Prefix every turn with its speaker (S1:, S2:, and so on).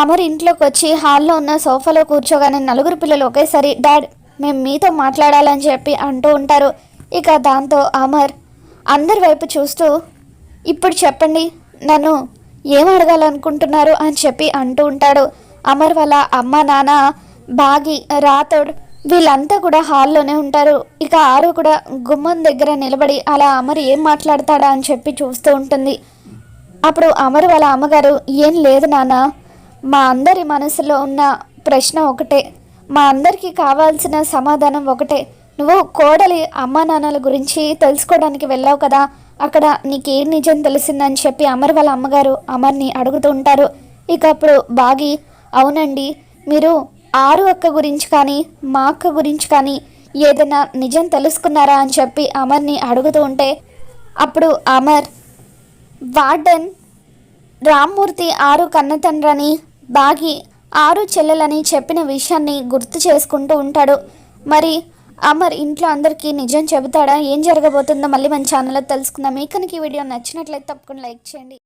S1: అమర్ ఇంట్లోకి వచ్చి హాల్లో ఉన్న సోఫాలో కూర్చోగానే నలుగురు పిల్లలు ఒకేసారి డాడ్ మేము మీతో మాట్లాడాలని చెప్పి అంటూ ఉంటారు. ఇక దాంతో అమర్ అందరి వైపు చూస్తూ ఇప్పుడు చెప్పండి నన్ను ఏం అడగాలనుకుంటున్నారు అని చెప్పి అంటూ ఉంటాడు. అమర్ వాళ్ళ అమ్మ నాన్న బాగి రాథోడ్ వీళ్ళంతా కూడా హాల్లోనే ఉంటారు. ఇక ఆరు కూడా గుమ్మం దగ్గర నిలబడి అలా అమర్ ఏం మాట్లాడతాడా అని చెప్పి చూస్తూ ఉంటుంది. అప్పుడు అమర్ వాళ్ళ అమ్మగారు ఏం లేదు నాన్న, మా అందరి మనసులో ఉన్న ప్రశ్న ఒకటే, మా అందరికీ కావాల్సిన సమాధానం ఒకటే. నువ్వు కోడలి అమ్మా నాన్నల గురించి తెలుసుకోవడానికి వెళ్ళావు కదా, అక్కడ నీకేం నిజం తెలిసిందని చెప్పి అమర్ వాళ్ళ అమ్మగారు అమర్ని అడుగుతూ ఉంటారు. ఇక అప్పుడు బాగి అవునండి, మీరు ఆరు అక్క గురించి కానీ మా అక్క గురించి కానీ ఏదైనా నిజం తెలుసుకున్నారా అని చెప్పి అమర్ని అడుగుతూ ఉంటే అప్పుడు అమర్ వార్డెన్ రామ్మూర్తి ఆరు కన్నతండ్రని బాగి ఆరు చెల్లెలని చెప్పిన విషయాన్ని గుర్తు చేసుకుంటూ ఉంటాడు. మరి అమర్ ఇంట్లో అందరికీ నిజం చెబుతాడా, ఏం జరగబోతుందో మళ్ళీ మన ఛానల్లో తెలుసుకుందాం. మీకు ఈ వీడియో నచ్చినట్లయితే తప్పకుండా లైక్ చేయండి.